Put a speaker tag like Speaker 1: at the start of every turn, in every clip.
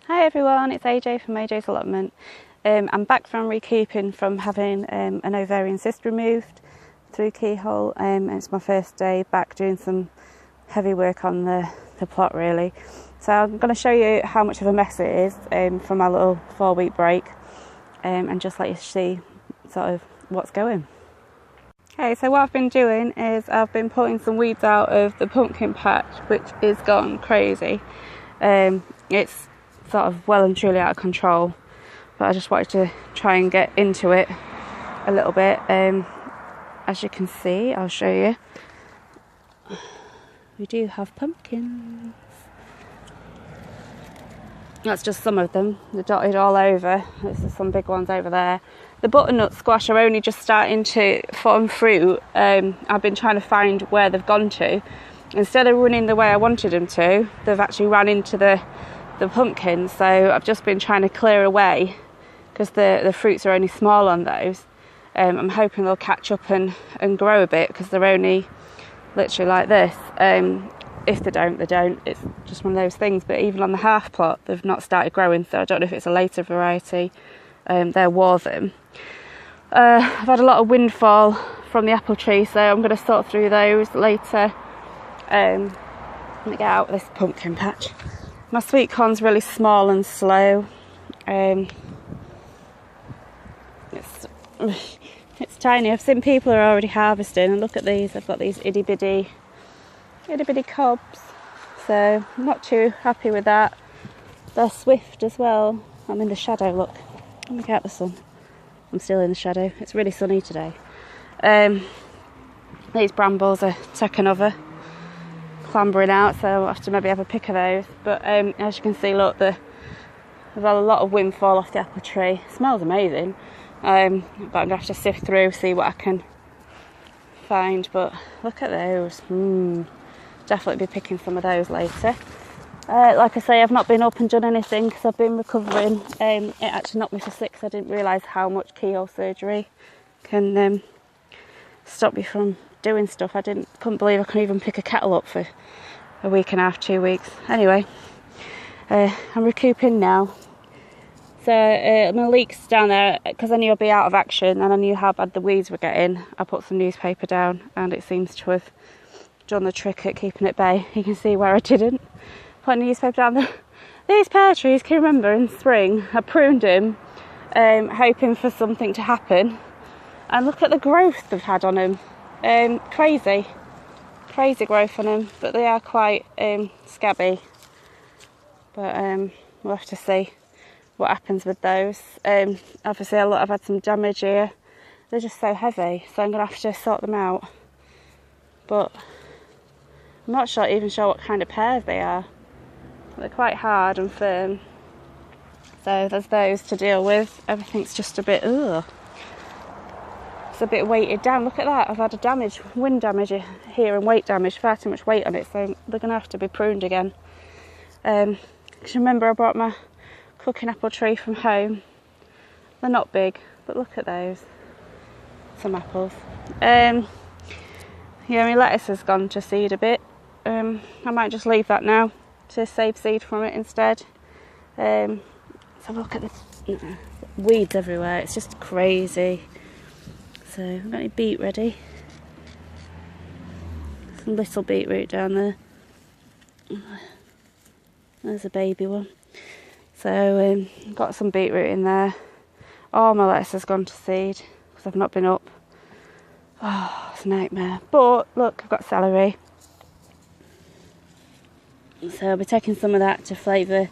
Speaker 1: Hi everyone, it's AJ from AJ's Allotment. I'm back from recouping from having an ovarian cyst removed through keyhole, and it's my first day back doing some heavy work on the plot really. So I'm going to show you how much of a mess it is from my little 4-week break, and just let you see sort of what's going. Okay, so what I've been doing is I've been pulling some weeds out of the pumpkin patch, which is gone crazy. It's sort of well and truly out of control, but I just wanted to try and get into it a little bit. As you can see, I'll show you, we do have pumpkins. That's just some of them, they're dotted all over. There's some big ones over there. The butternut squash are only just starting to form fruit. I've been trying to find where they've gone to. Instead of running the way I wanted them to, they've actually ran into the pumpkins, so I've just been trying to clear away because the fruits are only small on those. I'm hoping they'll catch up and grow a bit because they're only literally like this. If they don't, they don't. It's just one of those things. But even on the half plot, they've not started growing, so I don't know if it's a later variety. They're Wortham. I've had a lot of windfall from the apple tree, so I'm going to sort through those later. Let me get out this pumpkin patch. My sweet corn's really small and slow. It's tiny. I've seen people are already harvesting, and look at these. I've got these itty bitty cobs, so I'm not too happy with that. They're swift as well. I'm in the shadow, look. Let me get out the sun. I'm still in the shadow. It's really sunny today. These brambles are taking over, clambering out, so I'll have to maybe have a pick of those. But as you can see, look, I've had a lot of windfall off the apple tree. It smells amazing, but I'm going to have to sift through, see what I can find. But look at those. Definitely be picking some of those later. Like I say, I've not been up and done anything because I've been recovering. It actually knocked me for 6. I didn't realise how much keyhole surgery can stop me from doing stuff. Couldn't believe I couldn't even pick a kettle up for a week and a half, 2 weeks. Anyway, I'm recouping now. So my leeks down there, because I knew I'd be out of action and I knew how bad the weeds were getting, I put some newspaper down and it seems to have done the trick at keeping it at bay. You can see where I didn't put a newspaper down there. These pear trees, can you remember in spring I pruned them hoping for something to happen, and look at the growth they've had on them. Crazy growth on them, but they are quite scabby. But we'll have to see what happens with those. Obviously I've had some damage here. They're just so heavy, so I'm going to have to sort them out. But I'm not even sure what kind of pears they are. They're quite hard and firm. So there's those to deal with. Everything's just a bit, it's a bit weighted down. Look at that. I've had wind damage here and weight damage, far too much weight on it, so they're going to have to be pruned again. Because remember I brought my cooking apple tree from home. They're not big, but look at those. Some apples. Yeah, my lettuce has gone to seed a bit. I might just leave that now to save seed from it instead. So look at the weeds everywhere. It's just crazy. So I've got my beet ready. Some little beetroot down there. There's a baby one. So got some beetroot in there. All my lettuce has gone to seed because I've not been up. Oh, it's a nightmare. But look, I've got celery. So I'll be taking some of that to flavour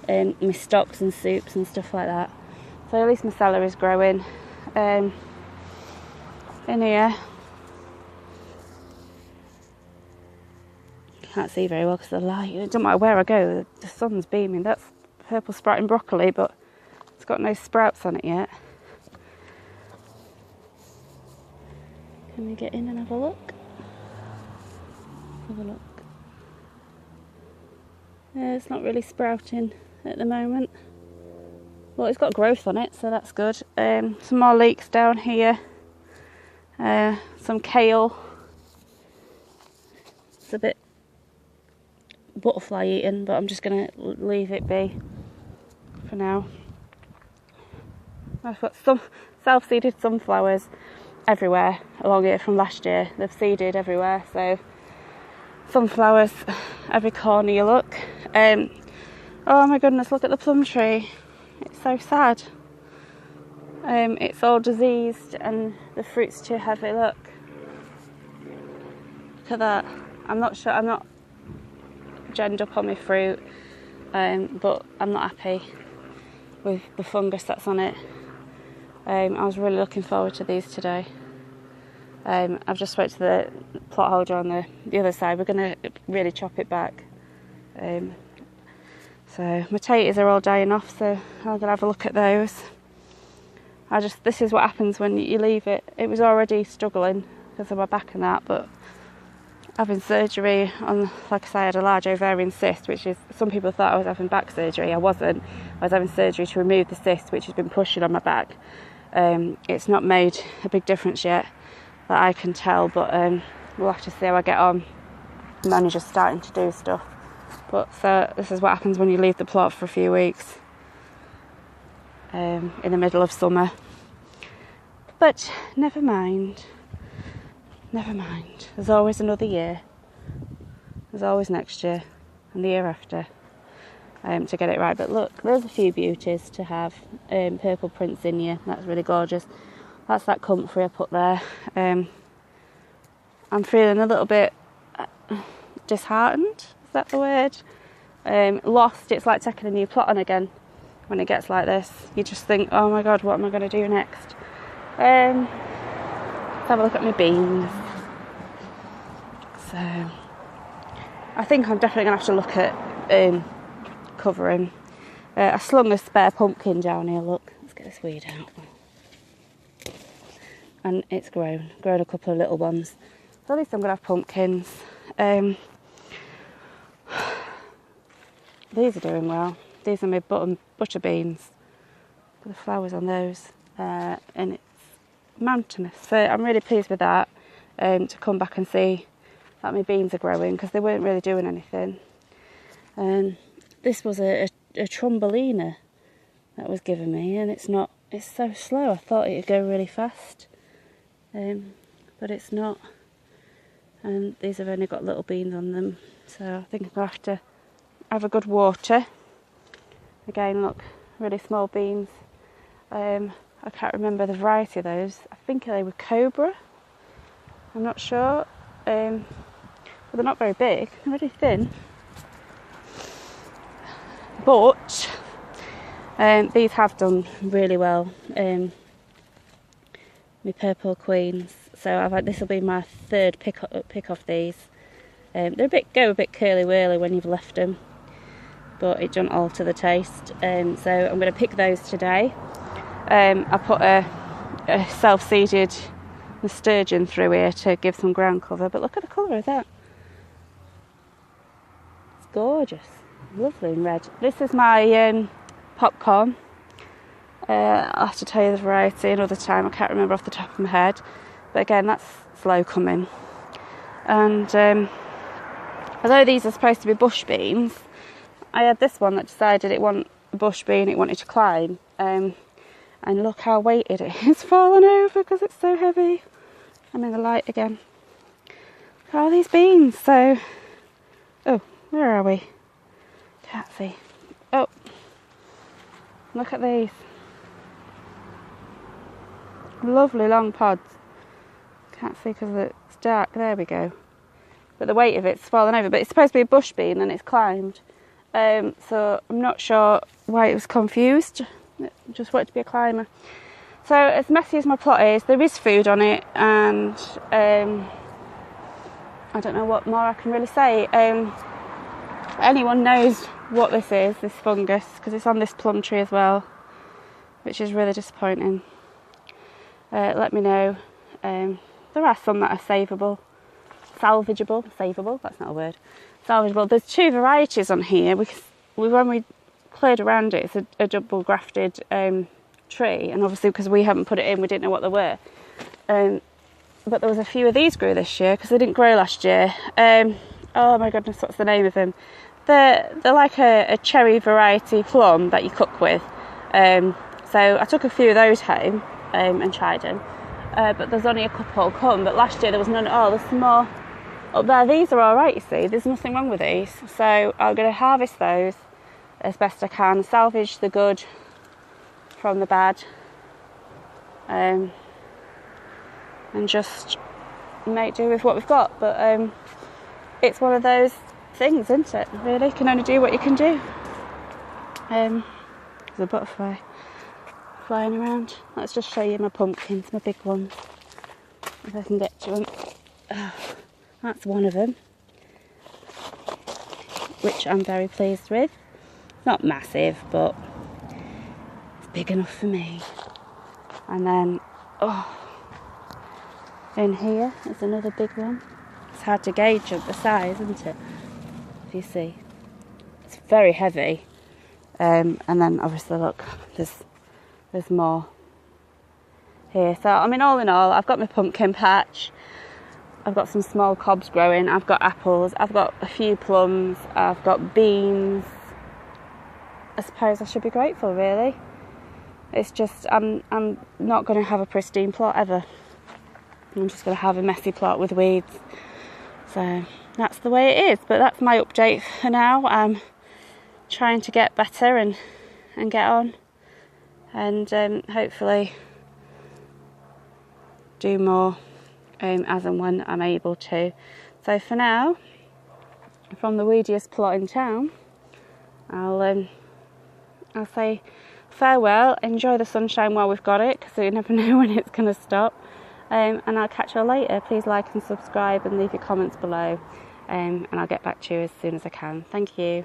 Speaker 1: my stocks and soups and stuff like that. So at least my celery's growing. In here, can't see very well because of the light. It doesn't matter where I go, the sun's beaming. That's purple sprouting broccoli, but it's got no sprouts on it yet. Can we get in and have a look? Have a look. Yeah, it's not really sprouting at the moment. Well, it's got growth on it, so that's good. Some more leeks down here. Some kale. It's a bit butterfly eaten, but I'm just going to leave it be. for now. I've got some self-seeded sunflowers everywhere along here from last year. They've seeded everywhere, so sunflowers every corner you look. Oh my goodness, look at the plum tree. It's so sad. It's all diseased and the fruit's too heavy. Look at that. I'm not sure, I'm not genned up on my fruit, but I'm not happy with the fungus that's on it. I was really looking forward to these today. I've just spoke to the plot holder on the other side. We're going to really chop it back. So my taters are all dying off, so I'm going to have a look at those. This is what happens when you leave it. It was already struggling because of my back and that, but having surgery on, like I say, I had a large ovarian cyst, which is, some people thought I was having back surgery. I wasn't. I was having surgery to remove the cyst, which has been pushing on my back. It's not made a big difference yet that I can tell, but we'll have to see how I get on. The manager's starting to do stuff, but so this is what happens when you leave the plot for a few weeks in the middle of summer. But never mind, there's always another year, there's always next year and the year after to get it right. But look, there's a few beauties to have. Purple Prince Zinnia, that's really gorgeous. That's that comfrey I put there. I'm feeling a little bit disheartened, is that the word? Lost. It's like taking a new plot on again when it gets like this. You just think, oh my god, what am I going to do next? Let's have a look at my beans. So I think I'm definitely going to have to look at covering. I slung a spare pumpkin down here, look. Let's get this weed out. And it's grown a couple of little ones. So at least I'm going to have pumpkins. These are doing well. These are my butter beans. The flowers on those. And it's mountainous. So I'm really pleased with that. To come back and see that my beans are growing, because they weren't really doing anything. This was a Trombolina that was given me, and it's so slow. I thought it would go really fast. But it's not, and these have only got little beans on them, so I think I'm going to have to have a good water. Again, look, really small beans. I can't remember the variety of those. I think they were Cobra, I'm not sure, but they're not very big, they're really thin. But these have done really well. My Purple Queens. So this will be my third pick off these. They're go a bit curly whirly when you've left them, but it doesn't alter the taste. So I'm going to pick those today. I put a self-seeded nasturtium through here to give some ground cover, but look at the colour of that. It's gorgeous, lovely and red. This is my popcorn. I'll have to tell you the variety another time. I can't remember off the top of my head, but again, that's slow coming. And although these are supposed to be bush beans, I had this one that decided it wanted a bush bean, it wanted to climb, and look how weighted it is. It's fallen over because it's so heavy. I'm in the light again. Look at all these beans. So, oh, where are we? Can't see. Oh, look at these. Lovely long pods. Can't see because it's dark. There we go. But the weight of it's fallen over. But it's supposed to be a bush bean and it's climbed. So I'm not sure why it was confused. It just wanted to be a climber. So as messy as my plot is, there is food on it, and I don't know what more I can really say. Anyone knows what this is, this fungus, because it's on this plum tree as well, which is really disappointing. Let me know. There are some that are salvageable, that's not a word, salvageable. There's two varieties on here. When we cleared around it, it's a double grafted tree, and obviously because we haven't put it in, we didn't know what they were. But there was a few of these grew this year because they didn't grow last year. Oh my goodness, what's the name of them? they're like a cherry variety plum that you cook with. So I took a few of those home and tried them, but there's only a couple come. But last year there was none at all. There's some more up there. These are all right, you see. There's nothing wrong with these. So I'm going to harvest those as best I can, salvage the good from the bad, and just make do with what we've got. But it's one of those things, isn't it? Really, you can only do what you can do. There's a butterfly flying around. Let's just show you my pumpkins, my big ones, if I can get to them. That's one of them, which I'm very pleased with. It's not massive, but it's big enough for me. And then, in here is another big one. It's hard to gauge the size, isn't it? If you see, it's very heavy. And then obviously, look, there's more here. So I mean, all in all, I've got my pumpkin patch. I've got some small cobs growing. I've got apples. I've got a few plums. I've got beans. I suppose I should be grateful, really. It's just I'm not going to have a pristine plot ever. I'm just going to have a messy plot with weeds. So that's the way it is. But that's my update for now. I'm trying to get better and get on, and hopefully do more as and when I'm able to. So for now, from the weediest plot in town, I'll say farewell. Enjoy the sunshine while we've got it, because you never know when it's going to stop. And I'll catch you later. Please like and subscribe and leave your comments below, and I'll get back to you as soon as I can. Thank you.